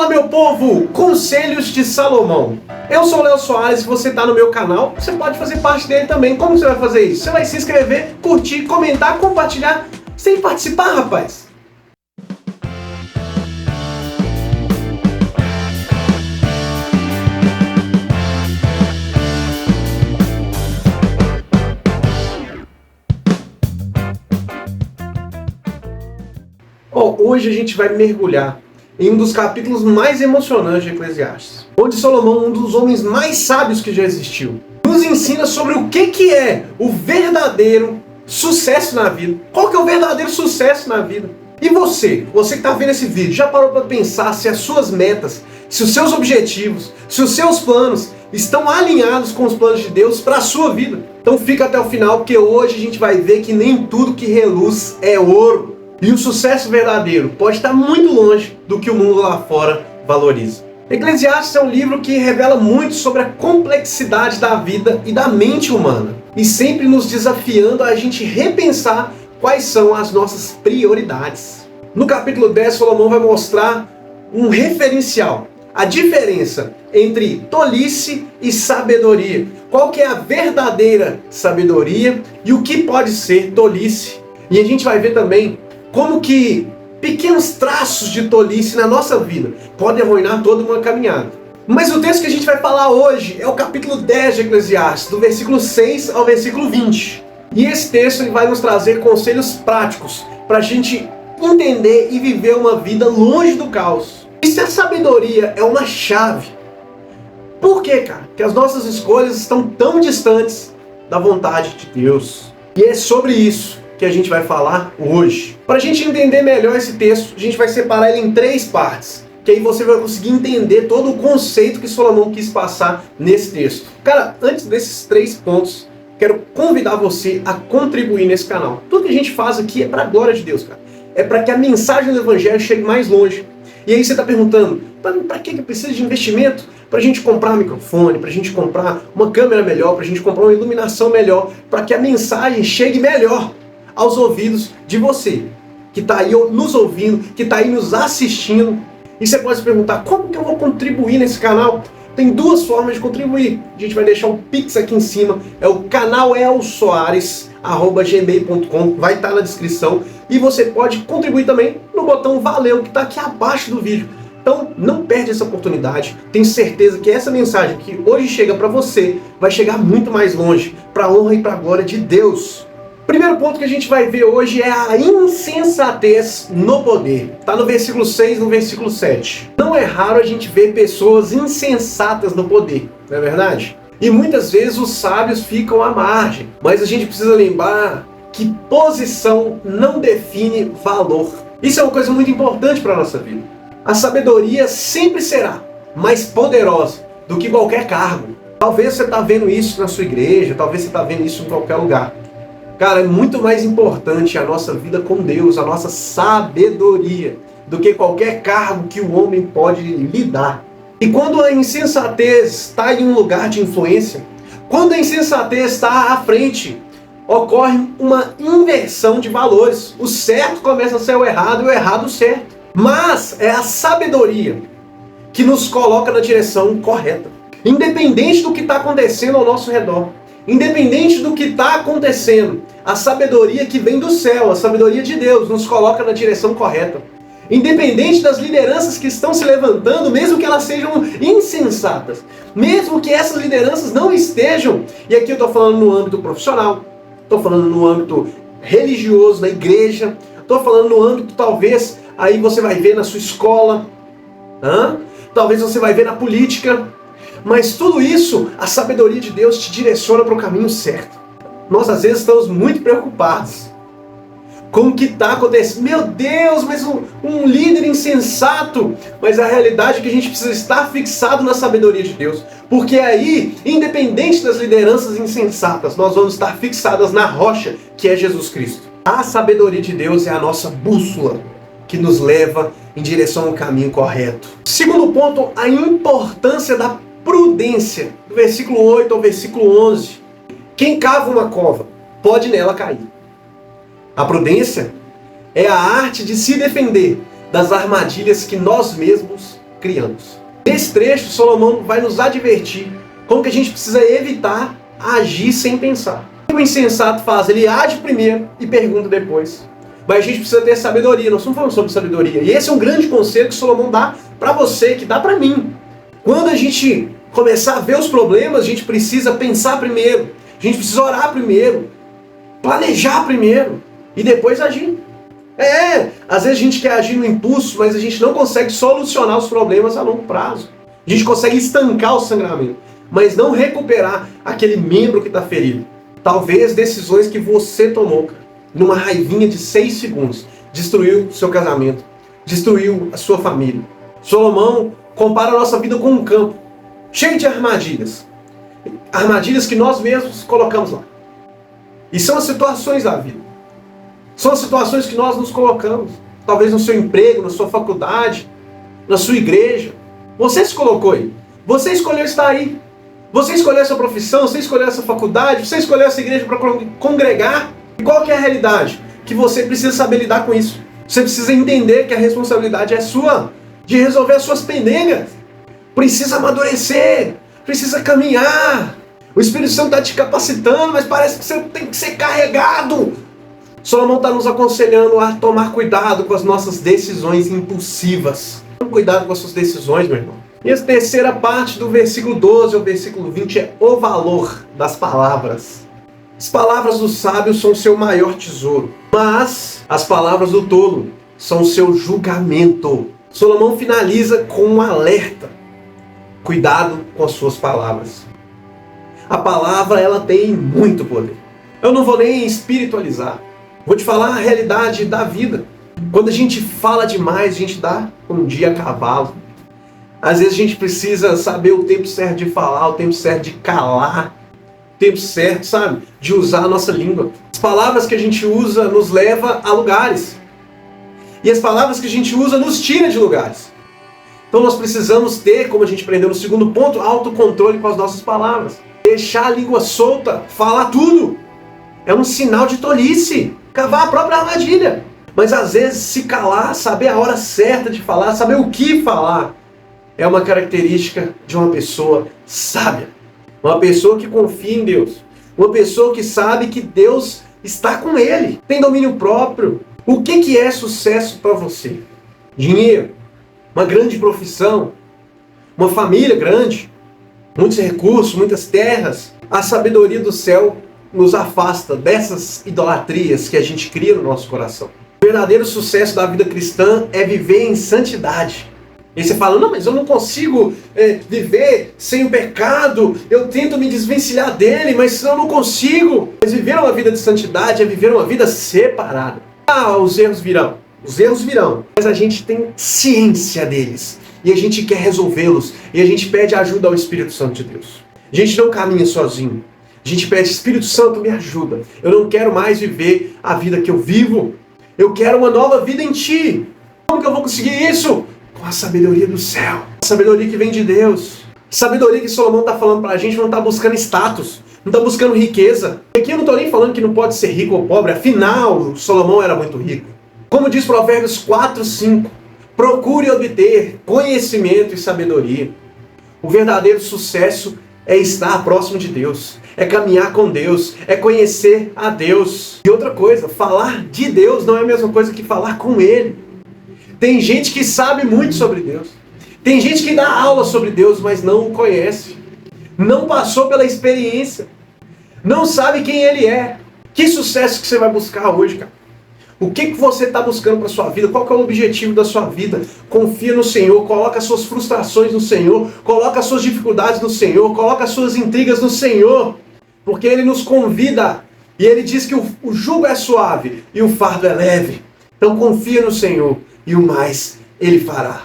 Fala, meu povo! Conselhos de Salomão. Eu sou o Léo Soares, você está no meu canal, você pode fazer parte dele também. Como você vai fazer isso? Você vai se inscrever, curtir, comentar, compartilhar, sem participar, rapaz! Hoje a gente vai mergulhar em um dos capítulos mais emocionantes de Eclesiastes, onde Salomão, um dos homens mais sábios que já existiu, nos ensina sobre o que é o verdadeiro sucesso na vida. Qual que é o verdadeiro sucesso na vida? E você que está vendo esse vídeo, já parou para pensar se as suas metas, se os seus objetivos, se os seus planos estão alinhados com os planos de Deus para a sua vida? Então fica até o final, porque hoje a gente vai ver que nem tudo que reluz é ouro. E o sucesso verdadeiro pode estar muito longe do que o mundo lá fora valoriza. Eclesiastes é um livro que revela muito sobre a complexidade da vida e da mente humana, e sempre nos desafiando a gente repensar quais são as nossas prioridades. No capítulo 10, Salomão vai mostrar um referencial, a diferença entre tolice e sabedoria. Qual que é a verdadeira sabedoria e o que pode ser tolice. E a gente vai ver também como que pequenos traços de tolice na nossa vida podem arruinar toda uma caminhada. Mas o texto que a gente vai falar hoje é o capítulo 10 de Eclesiastes, do versículo 6 ao versículo 20. E esse texto ele vai nos trazer conselhos práticos para a gente entender e viver uma vida longe do caos. E se a sabedoria é uma chave, por que, cara? Que as nossas escolhas estão tão distantes da vontade de Deus. E é sobre isso que a gente vai falar hoje. Para a gente entender melhor esse texto, a gente vai separar ele em 3 partes, que aí você vai conseguir entender todo o conceito que Salomão quis passar nesse texto. Cara, antes desses 3 pontos, quero convidar você a contribuir nesse canal. Tudo que a gente faz aqui é para a glória de Deus, cara. É para que a mensagem do Evangelho chegue mais longe. E aí você está perguntando, para que precisa de investimento? Para a gente comprar um microfone, para a gente comprar uma câmera melhor, para a gente comprar uma iluminação melhor, para que a mensagem chegue melhor aos ouvidos de você, que está aí nos ouvindo, que está aí nos assistindo. E você pode se perguntar, como que eu vou contribuir nesse canal? Tem 2 formas de contribuir. A gente vai deixar o Pix aqui em cima, é o canalelsoares@gmail.com, vai estar na descrição. E você pode contribuir também no botão Valeu, que está aqui abaixo do vídeo. Então não perde essa oportunidade, tenho certeza que essa mensagem que hoje chega para você, vai chegar muito mais longe, para a honra e para a glória de Deus. Primeiro ponto que a gente vai ver hoje é a insensatez no poder. Está no versículo 6 e no versículo 7. Não é raro a gente ver pessoas insensatas no poder, não é verdade? E muitas vezes os sábios ficam à margem. Mas a gente precisa lembrar que posição não define valor. Isso é uma coisa muito importante para a nossa vida. A sabedoria sempre será mais poderosa do que qualquer cargo. Talvez você está vendo isso na sua igreja, talvez você está vendo isso em qualquer lugar. Cara, é muito mais importante a nossa vida com Deus, a nossa sabedoria, do que qualquer cargo que o homem pode lhe dar. E quando a insensatez está em um lugar de influência, quando a insensatez está à frente, ocorre uma inversão de valores. O certo começa a ser o errado e o errado o certo. Mas é a sabedoria que nos coloca na direção correta. Independente do que está acontecendo ao nosso redor, independente do que está acontecendo, a sabedoria que vem do céu, a sabedoria de Deus, nos coloca na direção correta. Independente das lideranças que estão se levantando, mesmo que elas sejam insensatas, mesmo que essas lideranças não estejam, e aqui eu estou falando no âmbito profissional, estou falando no âmbito religioso, na igreja, estou falando no âmbito, talvez, aí você vai ver na sua escola, talvez você vai ver na política, mas tudo isso, a sabedoria de Deus te direciona para o caminho certo. Nós às vezes estamos muito preocupados com o que está acontecendo. Meu Deus, mas um líder insensato. Mas a realidade é que a gente precisa estar fixado na sabedoria de Deus. Porque aí, independente das lideranças insensatas, nós vamos estar fixadas na rocha que é Jesus Cristo. A sabedoria de Deus é a nossa bússola que nos leva em direção ao caminho correto. Segundo ponto, a importância da prudência. Do versículo 8 ao versículo 11. Quem cava uma cova pode nela cair. A prudência é a arte de se defender das armadilhas que nós mesmos criamos. Nesse trecho, Salomão vai nos advertir como que a gente precisa evitar agir sem pensar. O que o insensato faz? Ele age primeiro e pergunta depois. Mas a gente precisa ter sabedoria. Nós estamos falando sobre sabedoria. E esse é um grande conselho que Salomão dá para você, que dá para mim. Quando a gente começar a ver os problemas, a gente precisa pensar primeiro. A gente precisa orar primeiro. Planejar primeiro. E depois agir. Às vezes a gente quer agir no impulso, mas a gente não consegue solucionar os problemas a longo prazo. A gente consegue estancar o sangramento, mas não recuperar aquele membro que está ferido. Talvez decisões que você tomou, numa raivinha de 6 segundos, destruiu o seu casamento, destruiu a sua família. Salomão compara a nossa vida com um campo, cheio de armadilhas. Armadilhas que nós mesmos colocamos lá. E são as situações da vida. São as situações que nós nos colocamos. Talvez no seu emprego, na sua faculdade, na sua igreja. Você se colocou aí. Você escolheu estar aí. Você escolheu essa profissão, você escolheu essa faculdade, você escolheu essa igreja para congregar. E qual que é a realidade? Que você precisa saber lidar com isso. Você precisa entender que a responsabilidade é sua, de resolver as suas pendengas. Precisa amadurecer, precisa caminhar. O Espírito Santo está te capacitando, mas parece que você tem que ser carregado. Salomão está nos aconselhando a tomar cuidado com as nossas decisões impulsivas. Tome cuidado com as suas decisões, meu irmão. E a terceira parte do versículo 12 ao versículo 20 é o valor das palavras. As palavras do sábio são o seu maior tesouro, mas as palavras do tolo são o seu julgamento. Salomão finaliza com um alerta. Cuidado com as suas palavras. A palavra, ela tem muito poder. Eu não vou nem espiritualizar. Vou te falar a realidade da vida. Quando a gente fala demais, a gente dá um dia a cavalo. Às vezes a gente precisa saber o tempo certo de falar, o tempo certo de calar, o tempo certo, sabe, de usar a nossa língua. As palavras que a gente usa nos leva a lugares. E as palavras que a gente usa nos tira de lugares. Então nós precisamos ter, como a gente aprendeu no segundo ponto, autocontrole com as nossas palavras. Deixar a língua solta, falar tudo. É um sinal de tolice. Cavar a própria armadilha. Mas às vezes se calar, saber a hora certa de falar, saber o que falar, é uma característica de uma pessoa sábia. Uma pessoa que confia em Deus. Uma pessoa que sabe que Deus está com ele. Tem domínio próprio. O que é sucesso para você? Dinheiro. Uma grande profissão. Uma família grande. Muitos recursos, muitas terras. A sabedoria do céu nos afasta dessas idolatrias que a gente cria no nosso coração. O verdadeiro sucesso da vida cristã é viver em santidade. E você fala, não, mas eu não consigo viver sem o pecado, eu tento me desvencilhar dele, mas eu não consigo. Mas viver uma vida de santidade é viver uma vida separada. Os erros virão, mas a gente tem ciência deles. E a gente quer resolvê-los, e a gente pede ajuda ao Espírito Santo de Deus. A gente não caminha sozinho. A gente pede, Espírito Santo, me ajuda. Eu não quero mais viver a vida que eu vivo. Eu quero uma nova vida em Ti. Como que eu vou conseguir isso? Com a sabedoria do céu. A sabedoria que vem de Deus. A sabedoria que Salomão está falando para a gente não está buscando status. Não está buscando riqueza. Aqui eu não estou nem falando que não pode ser rico ou pobre. Afinal, Salomão era muito rico. Como diz Provérbios 4, 5. Procure obter conhecimento e sabedoria. O verdadeiro sucesso é estar próximo de Deus, é caminhar com Deus, é conhecer a Deus. E outra coisa, falar de Deus não é a mesma coisa que falar com Ele. Tem gente que sabe muito sobre Deus. Tem gente que dá aula sobre Deus, mas não o conhece. Não passou pela experiência. Não sabe quem Ele é. Que sucesso que você vai buscar hoje, cara? O que você está buscando para a sua vida? Qual que é o objetivo da sua vida? Confia no Senhor, coloca as suas frustrações no Senhor, coloca as suas dificuldades no Senhor, coloca as suas intrigas no Senhor, porque Ele nos convida e Ele diz que o jugo é suave e o fardo é leve. Então confia no Senhor e o mais Ele fará.